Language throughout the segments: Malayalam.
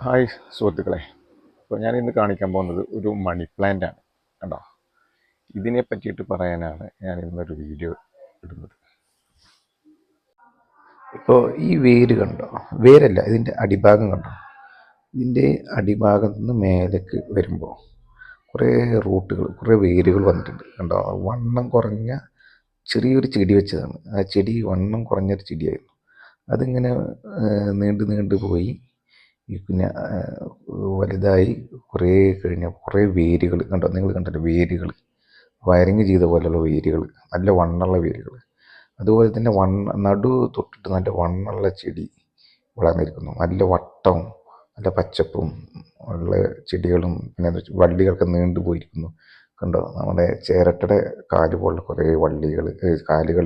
ഹായ് സുഹൃത്തുക്കളെ. ഇപ്പോൾ ഞാൻ ഇന്ന് കാണിക്കാൻ പോകുന്നത് ഒരു മണി പ്ലാന്റാണ്. കണ്ടോ, ഇതിനെ പറ്റിയിട്ട് പറയാനാണ് ഞാൻ ഇന്നൊരു വീഡിയോ ഇടുന്നത്. ഇപ്പോൾ ഈ വേര് കണ്ടോ, വേരല്ല ഇതിൻ്റെ അടിഭാഗം കണ്ടോ. ഇതിൻ്റെ അടിഭാഗത്ത് നിന്ന് മേലേക്ക് വരുമ്പോൾ കുറേ റൂട്ടുകൾ, കുറേ വേരുകൾ വന്നിട്ടുണ്ട് കണ്ടോ. വണ്ണം കുറഞ്ഞ ചെറിയൊരു ചെടി വെച്ചതാണ്. ആ ചെടി വണ്ണം കുറഞ്ഞൊരു ചെടിയായിരുന്നു. അതിങ്ങനെ നീണ്ടു നീണ്ടു പോയി പിന്നെ വലുതായി കുറേ കഴിഞ്ഞ കുറേ വേരുകൾ കണ്ടോ. നിങ്ങൾ കണ്ടല്ലോ വേരുകൾ, വയറിങ് ചെയ്ത പോലെയുള്ള വേരുകൾ, നല്ല വണ്ണമുള്ള വേരുകൾ. അതുപോലെ തന്നെ നടു തൊട്ടിട്ട് നല്ല വണ്ണമുള്ള ചെടി വളർന്നിരിക്കുന്നു. നല്ല വട്ടവും നല്ല പച്ചപ്പും ഉള്ള ചെടികളും പിന്നെ വള്ളികളൊക്കെ നീണ്ടു പോയിരിക്കുന്നു കണ്ടോ. നമ്മുടെ ചേരട്ടയുടെ കാല് പോലുള്ള കുറേ വള്ളികൾ, കാലുകൾ,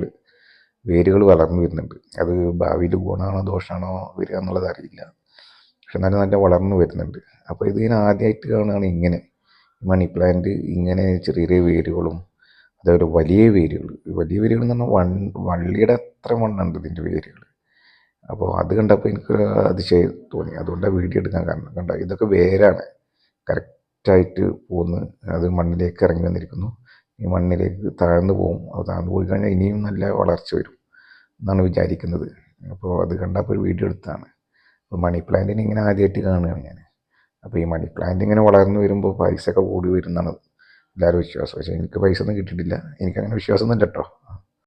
വേരുകൾ വളർന്നു വരുന്നുണ്ട്. അത് ഭാവിയിൽ ഗുണമാണോ ദോഷമാണോ വരിക എന്നുള്ളത് അറിയില്ല. പക്ഷെ എന്നാലും നല്ല വളർന്നു വരുന്നുണ്ട്. അപ്പോൾ ഇത് ഞാൻ ആദ്യമായിട്ട് കാണുകയാണ് ഇങ്ങനെ മണി പ്ലാന്റ് ഇങ്ങനെ ചെറിയ ചെറിയ വേരുകളും അതേപോലെ വലിയ വേരുകൾ. വലിയ വേരുകൾ എന്ന് പറഞ്ഞാൽ വള്ളിയുടെ അത്ര വണ്ണുണ്ട് ഇതിൻ്റെ വേരുകൾ. അപ്പോൾ അത് കണ്ടപ്പോൾ എനിക്ക് അതിശയം തോന്നി. അതുകൊണ്ടാണ് വീഡിയോ എടുക്കാൻ കാരണം. കണ്ടോ, ഇതൊക്കെ വേരാണ് കറക്റ്റായിട്ട് പോകുന്നു. അത് മണ്ണിലേക്ക് ഇറങ്ങി വന്നിരിക്കുന്നു. ഈ മണ്ണിലേക്ക് താഴ്ന്നു പോകും. അത് താഴ്ന്നു പോയി കഴിഞ്ഞാൽ ഇനിയും നല്ല വളർച്ച വരും എന്നാണ് വിചാരിക്കുന്നത്. അപ്പോൾ അത് കണ്ടപ്പോൾ ഒരു വീഡിയോ എടുത്താണ്. അപ്പോൾ മണി പ്ലാന്റിന് ഇങ്ങനെ ആദ്യമായിട്ട് കാണുകയാണ് ഞാൻ. അപ്പോൾ ഈ മണി പ്ലാന്റ് ഇങ്ങനെ വളർന്നു വരുമ്പോൾ പൈസ ഒക്കെ കൂടി വരുന്നതാണ് എല്ലാവരും വിശ്വാസം. പക്ഷേ എനിക്ക് പൈസ ഒന്നും കിട്ടിയിട്ടില്ല. എനിക്കങ്ങനെ വിശ്വാസമൊന്നും ഇല്ല കേട്ടോ.